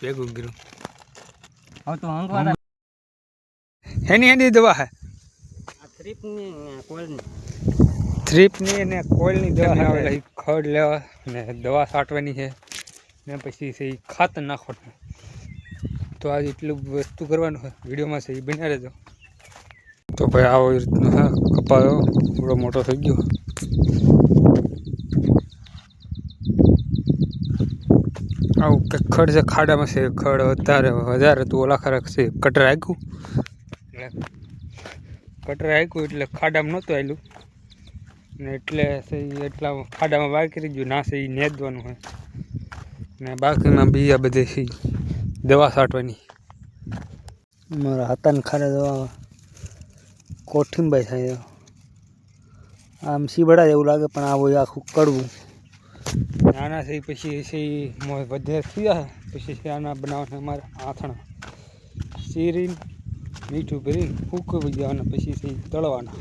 ભેગું ગયું હવે તો હંગવાડા એની દવા હે થ્રીપની ને કોઈલની દવા આવે ખડ લેવા ને દવા છાંટવાની છે ને પછી છે ખાતર નાખવાનું. તો આજે એટલું વસ્તુ કરવાનું હોય વિડીયોમાં છે એ બન્યા રહેજો. તો ભાઈ આવો રીતનો હા કપાયો થોડો મોટો થઈ ગયો. આવું કે ખડ છે ખાડામાં છે ખડ વધારે તો ઓલા ખરાક છે કટર હાંક્યું એટલે ખાડામાં નહોતું આવેલું ને એટલે એટલા ખાડામાં બહાર કરી ગયું ના છે એ નેદવાનું હોય ને બાકીમાં બીજા બધે છે દવા છાંટવાની. મારા હાથાને ખાડા દવા કોઠીમભાઈ થાય આમ સીબડા જેવું લાગે પણ આ આખું કડવું નાના છે પછી છે વધે થઈ જાય પછી આના બનાવવાના અમારે આથણા શીરીને મીઠું ભરીને ફૂંકવી દેવાના પછી છે તળવાના.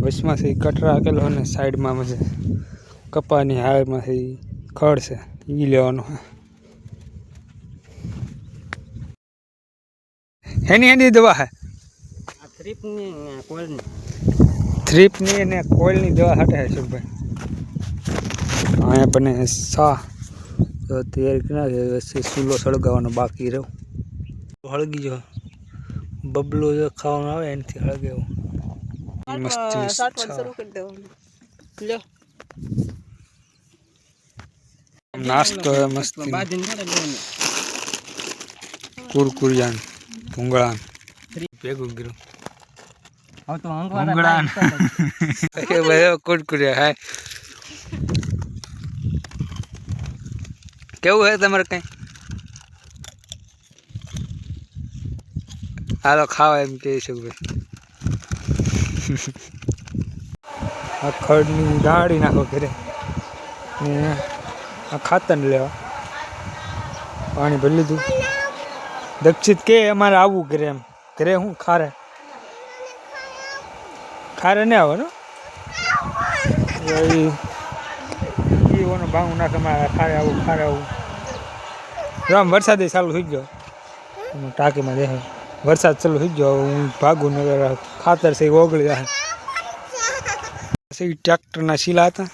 વચમાં છે કટરા આપેલો અને સાઈડમાં છે કપાની હારમાં છે ખડ છે એ લેવાનું. એની દવા હે થ્રીપની ને કોઈલની દવા હાટે છે સુખભાઈ. અહીંયા બને સા તો તૈયારી કરી ચૂલો સળગાવવાનો બાકી રહ્યો હળગી જો બબલો જો ખાવાનું આવે એનાથી હળગે એવું નાસ્તો મસ્ત કુરકુરિયાન ભૂંગળાન ભેગું ગયું હવે તો ભૂંગળાન કુરકુરિયા હાય. કેવું હે તમારે કઈ હાલો ખાવા એમ કહી શકું ભાઈ. આ ખડની ગાળી નાખો ઘરે ને આ ખાતર લેવા પાણી ભરી લીધું. દક્ષિત કે અમારે આવવું ઘરે એમ ઘરે હું ખારે ને આવવાનું ભાંગું નાખે મારે ખારે આવું આમ વરસાદ ચાલુ થઈ ગયો ટાંકીમાં દે વરસાદ ચાલુ થઈ ગયો હું ભાગું ને ખાતર છે ઓગળી જાય. ટ્રેક્ટરના શીલા હતા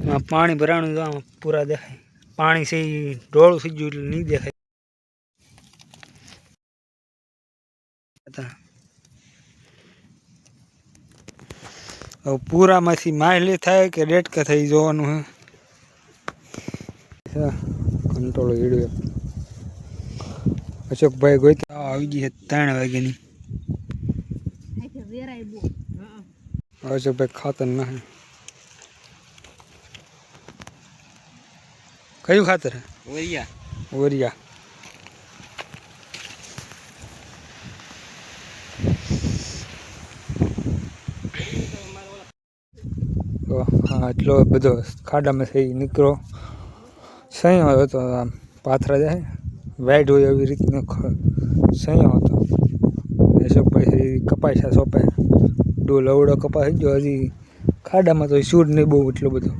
એમાં પાણી ભરાણું તો આમાં પૂરા દેખાય પાણી છે ડોળું થઈ ગયું એટલે નહીં દેખાય. હવે પૂરામાંથી માયલી થાય કે ડેટકા થઈ જોવાનું હે. કંટ્રોલ હીડ્યો અશોકભાઈ ગોઈ આવી ગઈ છે 3 વાગ્યાની. અશોકભાઈ ખાતર ના કયું ખાતર હે ઓરિયા હા એટલો બધો ખાડામાં થઈ નીકળો સહી હતો આમ પાથરા જાય વાઈડ હોય એવી રીતનો સહી હતો. અશોકભાઈ કપાઈ સોંપાય ડોલ અવડો કપાઈ ગયો હજી ખાડામાં તો સૂર નહીં બહુ એટલો બધો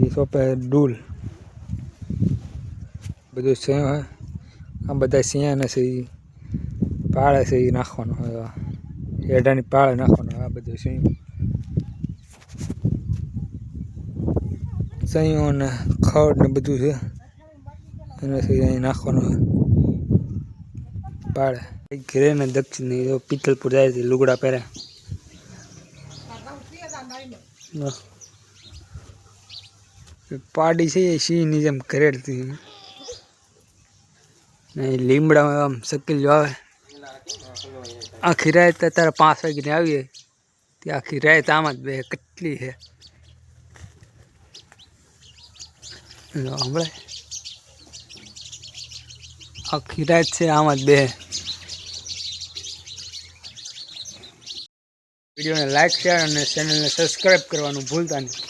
એ સોંપાય ડૂલ બધું સિંહ હોય આ બધા સિંહને છે એ પાળે છે એ નાખવાનો હોય એડાની પાળે નાખવાનો આ બધું સહીઓ ને ખડ ને બધું છે એને અહીં નાખવાનું હોય પાળે. ઘરે ને દક્ષિણની પિત્તલપુર જાય છે લુગડા પહેર્યા પાડી છે સિંહની જેમ કરેડતી લીમડામાં આમ શકેલ આવે આખી રાત તારે 5 વાગ્યાની આવીએ તે આખી રાત આમાં જ બે કેટલી છે હમણાં આખી રાત છે આમાં જ બે. વિડીયોને લાઈક શેર અને ચેનલને સબસ્ક્રાઈબ કરવાનું ભૂલતા નહીં.